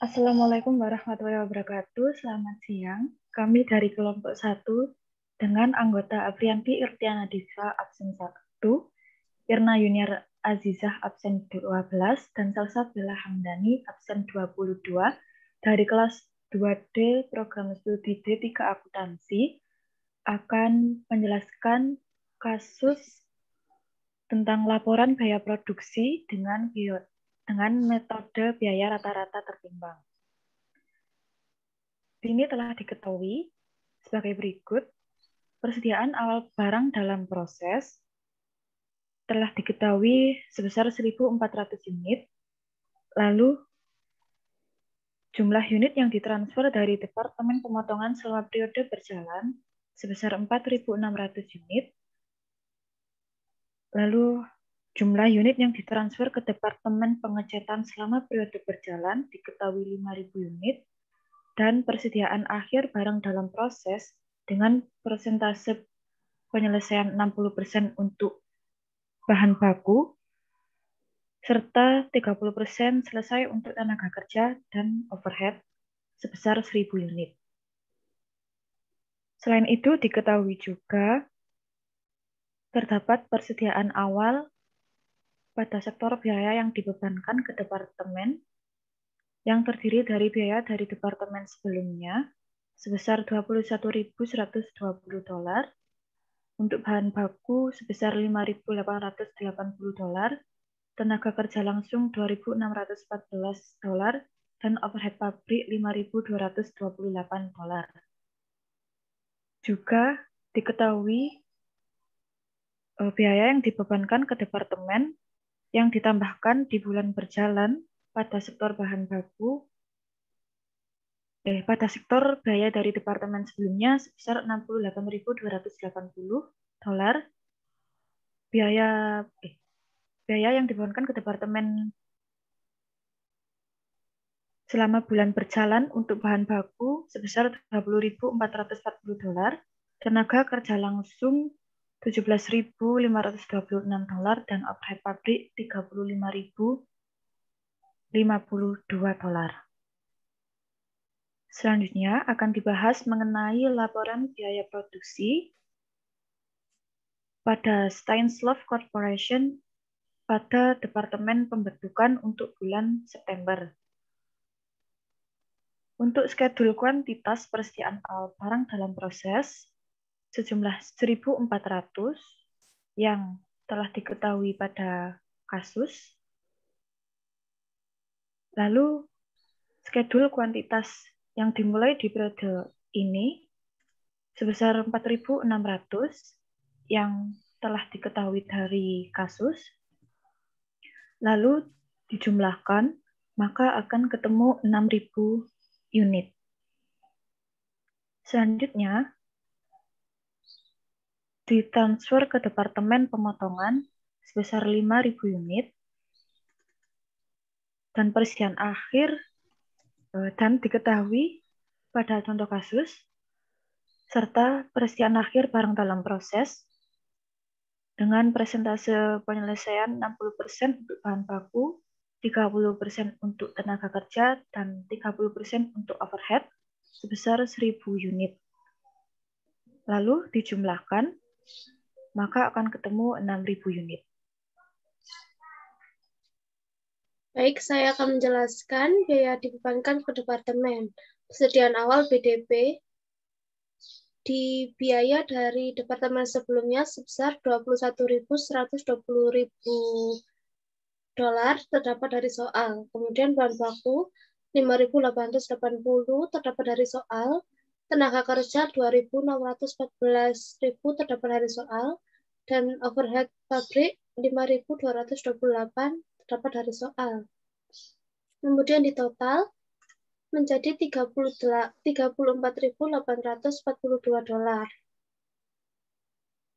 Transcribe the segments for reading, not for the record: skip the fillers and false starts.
Assalamualaikum warahmatullahi wabarakatuh. Selamat siang. Kami dari kelompok 1 dengan anggota Aprianti Irtiana Diva absen 1, Irna Yuniar Azizah absen 12, dan Salsabila Hamdani absen 22 dari kelas 2D Program Studi D3 Akuntansi akan menjelaskan kasus tentang laporan biaya produksi dengan metode biaya rata-rata tertimbang. Ini telah diketahui sebagai berikut. Persediaan awal barang dalam proses telah diketahui sebesar 1.400 unit. Lalu jumlah unit yang ditransfer dari Departemen Pemotongan selama periode berjalan sebesar 4.600 unit. Lalu jumlah unit yang ditransfer ke Departemen Pengecetan selama periode berjalan diketahui 5.000 unit. Dan persediaan akhir barang dalam proses dengan persentase penyelesaian 60% untuk bahan baku, serta 30% selesai untuk tenaga kerja dan overhead sebesar 1.000 unit. Selain itu, diketahui juga terdapat persediaan awal pada sektor biaya yang dibebankan ke departemen yang terdiri dari biaya dari departemen sebelumnya sebesar $21.120, untuk bahan baku sebesar $5.880, tenaga kerja langsung $2.614, dan overhead pabrik $5.228. Juga diketahui biaya yang dibebankan ke departemen yang ditambahkan di bulan berjalan pada sektor bahan baku pada sektor biaya dari departemen sebelumnya sebesar $68.280. Biaya yang dibebankan ke departemen selama bulan berjalan untuk bahan baku sebesar $20.440, tenaga kerja langsung $17.526, dan overhead pabrik $35.052. Selanjutnya akan dibahas mengenai laporan biaya produksi pada Stanislav Corporation pada Departemen Pembentukan untuk bulan September. Untuk skedul kuantitas persediaan awal barang dalam proses sejumlah 1.400 yang telah diketahui pada kasus. Lalu skedul kuantitas yang dimulai di periode ini sebesar 4.600 yang telah diketahui dari kasus. Lalu dijumlahkan, maka akan ketemu 6.000 unit. Selanjutnya, ditransfer ke Departemen Pemotongan sebesar 5.000 unit, dan persediaan akhir dan diketahui pada contoh kasus, serta persediaan akhir barang dalam proses dengan persentase penyelesaian 60% untuk bahan baku, 30% untuk tenaga kerja, dan 30% untuk overhead sebesar 1.000 unit. Lalu dijumlahkan, maka akan ketemu 6.000 unit. Baik, saya akan menjelaskan biaya dibebankan ke departemen. Persediaan awal BDP di biaya dari departemen sebelumnya sebesar $21.120 terdapat dari soal. Kemudian bahan baku 5.880 terdapat dari soal. Tenaga kerja 2.614.000 terdapat dari soal. Dan overhead pabrik 5.228 terdapat dari soal. Kemudian di total menjadi $34.842.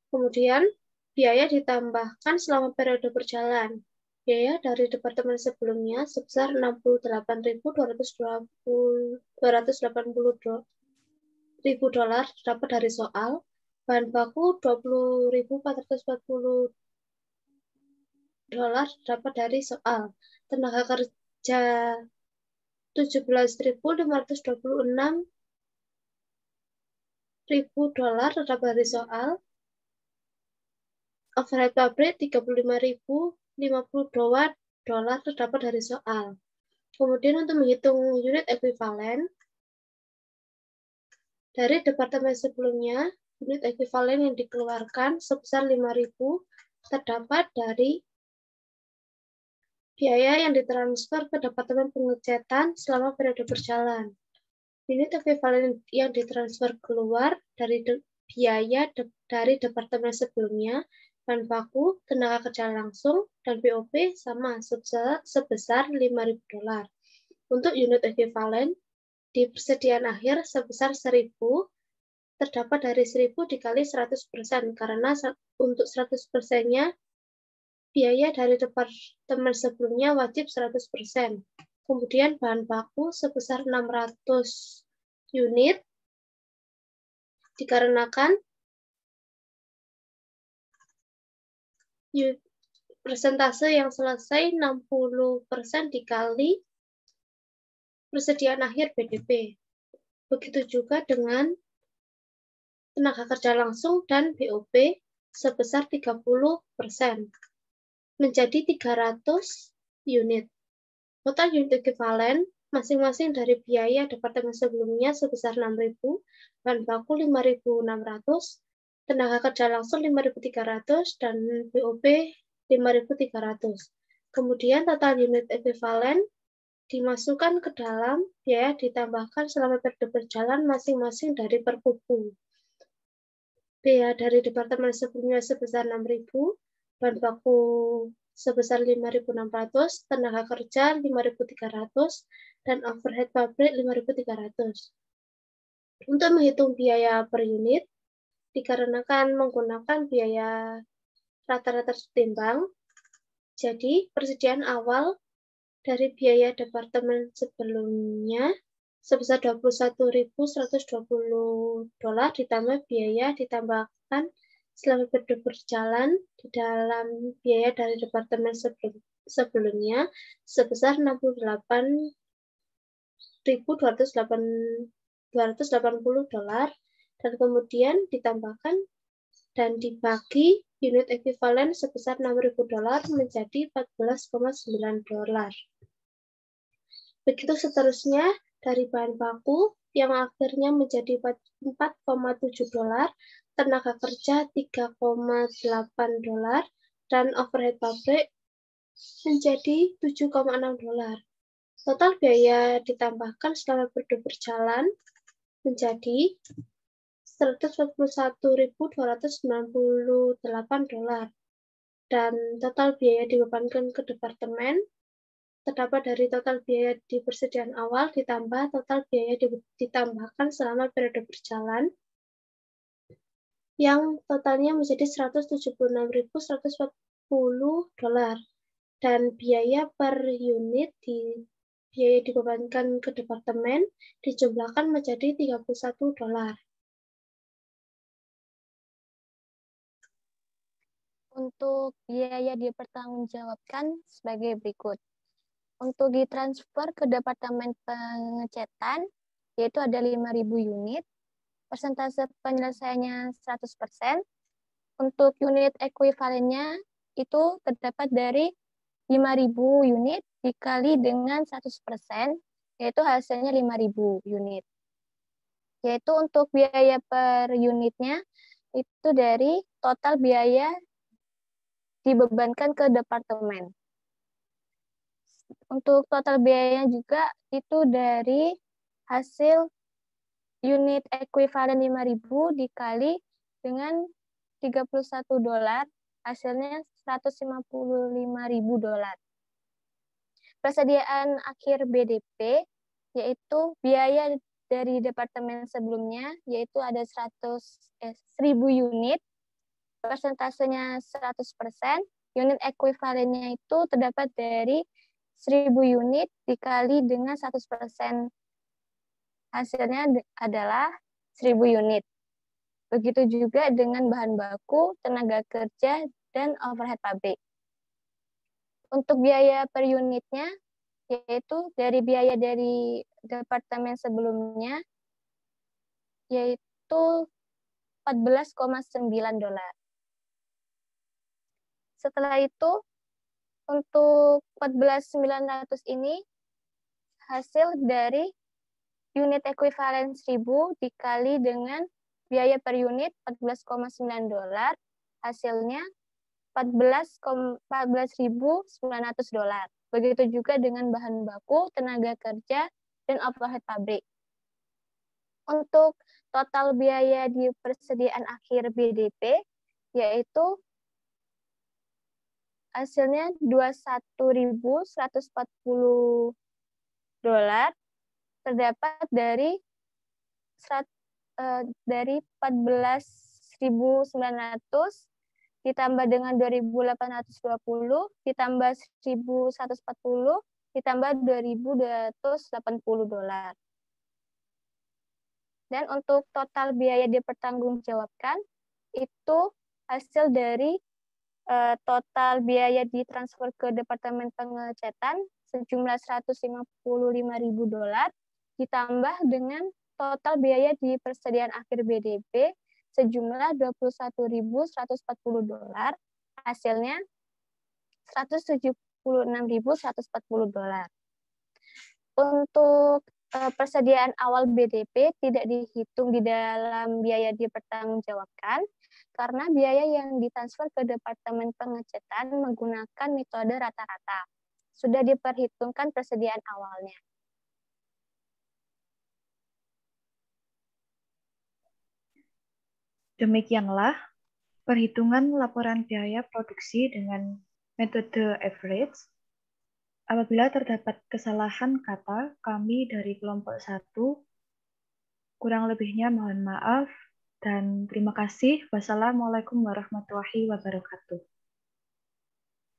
Kemudian biaya ditambahkan selama periode berjalan. Biaya dari departemen sebelumnya sebesar $68.280 terdapat dari soal. Bahan baku $20.440 terdapat dari soal. Tenaga kerja $17.526.000 terdapat dari soal. Overhead pabrik $35.050 terdapat dari soal. Kemudian untuk menghitung unit ekuivalen, dari departemen sebelumnya, unit ekuivalen yang dikeluarkan sebesar 5.000 terdapat dari biaya yang ditransfer ke departemen pengecetan selama periode berjalan. Unit ekuivalen yang ditransfer keluar dari biaya dari departemen sebelumnya, bahan baku, tenaga kerja langsung, dan BOP sama sebesar $5.000. Untuk unit ekuivalen di persediaan akhir sebesar 1.000 terdapat dari 1.000 dikali 100% karena untuk 100%-nya biaya dari departemen sebelumnya wajib 100%. Kemudian bahan baku sebesar 600 unit dikarenakan persentase yang selesai 60% dikali persediaan akhir BDP. Begitu juga dengan tenaga kerja langsung dan BOP sebesar 30%, menjadi 300 unit. Total unit ekuivalen masing-masing dari biaya departemen sebelumnya sebesar 6.000, bahan baku 5.600, tenaga kerja langsung 5.300, dan BOP 5.300. Kemudian total unit ekuivalen dimasukkan ke dalam biaya ditambahkan selama periode berjalan masing-masing dari per kubu. Biaya dari departemen sebelumnya sebesar 6.000, bahan baku sebesar 5.600, tenaga kerja 5.300, dan overhead pabrik 5.300. Untuk menghitung biaya per unit, dikarenakan menggunakan biaya rata-rata setimbang, jadi persediaan awal dari biaya departemen sebelumnya sebesar $21.120 ditambah biaya ditambahkan selama periode berjalan di dalam biaya dari departemen sebelumnya sebesar $68.280 dan kemudian ditambahkan dan dibagi unit ekuivalen sebesar $6.000 menjadi $14,9. Begitu seterusnya dari bahan baku yang akhirnya menjadi $4,7, tenaga kerja $3,8, dan overhead pabrik menjadi $7,6. Total biaya ditambahkan selama periode berjalan menjadi $141.298 dan total biaya dibebankan ke departemen terdapat dari total biaya di persediaan awal ditambah total biaya ditambahkan selama periode berjalan yang totalnya menjadi $176.140 dan biaya per unit biaya dibebankan ke departemen dijumlahkan menjadi $31. Untuk biaya dipertanggungjawabkan sebagai berikut. Untuk ditransfer ke Departemen Pengecetan, yaitu ada 5.000 unit, persentase penyelesaiannya 100%. Untuk unit ekuivalennya itu terdapat dari 5.000 unit dikali dengan 100%, yaitu hasilnya 5.000 unit. Yaitu untuk biaya per unitnya itu dari total biaya dibebankan ke departemen. Untuk total biayanya juga itu dari hasil unit ekuivalen 5.000 dikali dengan $31, hasilnya $155.000. Persediaan akhir BDP yaitu biaya dari departemen sebelumnya yaitu ada 1.000 unit, persentasenya 100%, unit ekuivalennya itu terdapat dari 1.000 unit dikali dengan 100%, hasilnya adalah 1.000 unit. Begitu juga dengan bahan baku, tenaga kerja, dan overhead pabrik. Untuk biaya per unitnya yaitu dari biaya dari departemen sebelumnya, yaitu $14,9. Setelah itu, untuk 14.900 ini hasil dari unit ekuivalen 1.000 dikali dengan biaya per unit $14,9, hasilnya $14.900. Begitu juga dengan bahan baku, tenaga kerja, dan overhead pabrik. Untuk total biaya di persediaan akhir BDP, yaitu hasilnya $21.140, terdapat dari 14.900 ditambah dengan 2.820 ditambah 1.140 ditambah $2.280. Dan untuk total biaya dipertanggungjawabkan itu hasil dari total biaya ditransfer ke Departemen Pengecetan sejumlah $155.000 ditambah dengan total biaya di persediaan akhir BDP sejumlah $21.140, hasilnya $176.140. Untuk persediaan awal BDP tidak dihitung di dalam biaya dipertanggungjawabkan karena biaya yang ditransfer ke Departemen Pengecetan menggunakan metode rata-rata. Sudah diperhitungkan persediaan awalnya. Demikianlah perhitungan laporan biaya produksi dengan metode average. Apabila terdapat kesalahan kata, kami dari kelompok 1 kurang lebihnya mohon maaf dan terima kasih. Wassalamualaikum warahmatullahi wabarakatuh.